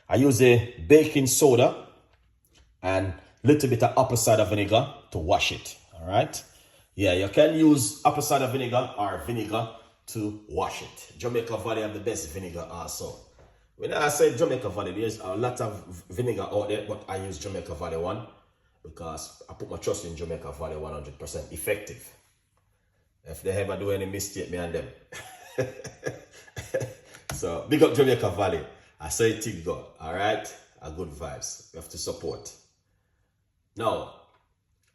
I use a baking soda and little bit of apple cider vinegar to wash it. All right. Yeah, you can use apple cider vinegar or vinegar to wash it. Jamaica Valley have the best vinegar also. When I say Jamaica Valley, there's a lot of vinegar out there, but I use Jamaica Valley one because I put my trust in Jamaica Valley 100% effective. If they ever do any mistake, me and them. So big up Jamaica Valley. I say it go. All right, a good vibes. You have to support. Now,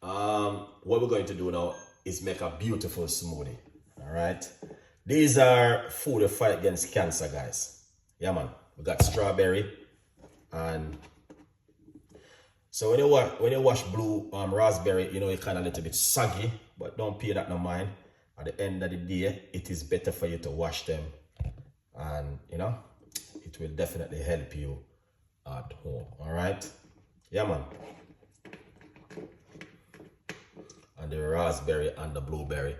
what we're going to do now is make a beautiful smoothie. All right, these are food to fight against cancer, guys. Yeah, man. We got strawberry, and so when you wash blue raspberry, you know, it's kind of a little bit soggy, but don't pay that no mind. At the end of the day, it is better for you to wash them, and you know, it will definitely help you at home. All right, yeah, man. And the raspberry and the blueberry,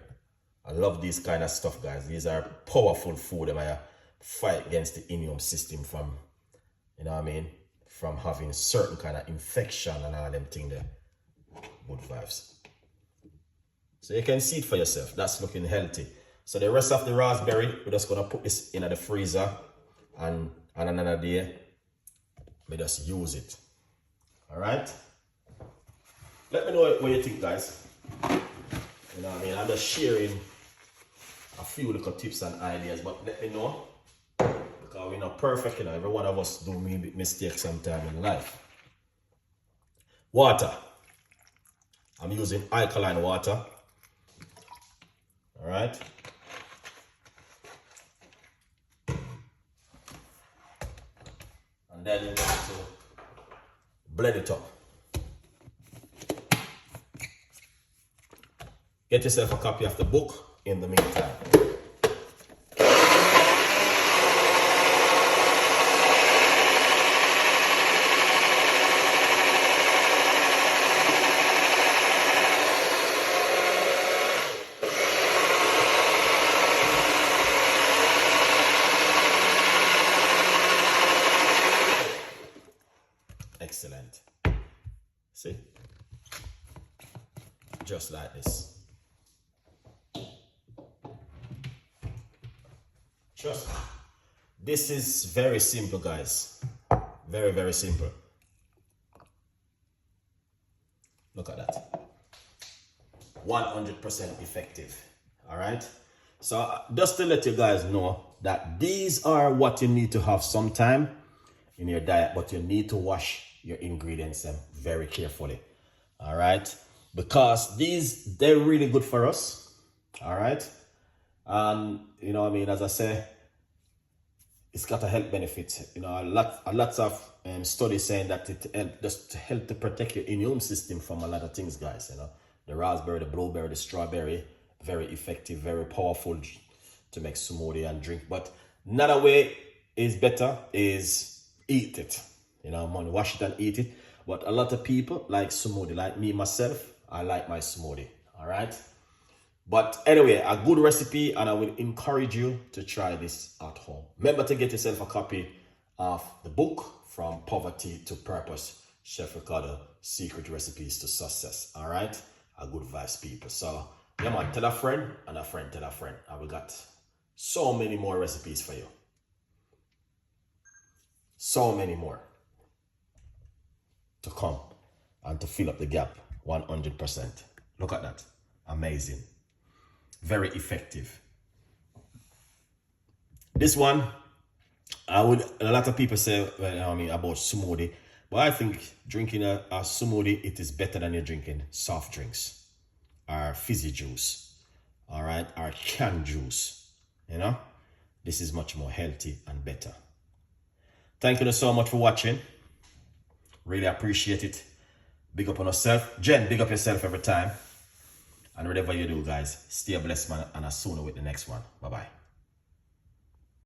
I love these kind of stuff, guys. These are powerful food that I fight against the immune system from, you know what I mean, from having certain kind of infection and all them things there. Good vibes. So you can see it for yourself. That's looking healthy. So the rest of the raspberry, we're just gonna put this in the freezer, and on another day, we just use it. All right. Let me know what you think, guys. You know what I mean? I'm just sharing a few little tips and ideas, but let me know. Because we're not perfect, you know. Every one of us do mistakes sometime in life. Water. I'm using alkaline water. All right. And then you need to blend it up. Get yourself a copy of the book in the meantime. Excellent. See? Just like this. Trust me. This is very simple, guys. Very, very simple. Look at that. 100% effective. All right. So just to let you guys know that these are what you need to have sometime in your diet, but you need to wash your ingredients very carefully. All right. Because they're really good for us. All right. And you know what I mean, as I say, it's got a health benefit. You know, lots of studies saying that it just help to protect your immune system from a lot of things, guys. You know, the raspberry, the blueberry, the strawberry, very effective, very powerful to make smoothie and drink. But another way is better is eat it. You know, wash it and eat it. But a lot of people like smoothie, like me myself. I like my smoothie. All right. But anyway, a good recipe, and I will encourage you to try this at home. Remember to get yourself a copy of the book, From Poverty to Purpose, Chef Ricardo, Secret Recipes to Success. All right? A good vibes, people. So, yeah, man, tell a friend, and a friend tell a friend. And we got so many more recipes for you. So many more to come and to fill up the gap 100%. Look at that. Amazing. Very effective. This one, a lot of people say, well, I mean, about smoothie, but I think drinking a smoothie, it is better than you're drinking soft drinks or fizzy juice, all right, or canned juice. You know, this is much more healthy and better. Thank you so much for watching. Really appreciate it. Big up on yourself. Jen, big up yourself every time. And whatever you do, guys, stay blessed, man, and I'll see you with the next one. Bye-bye.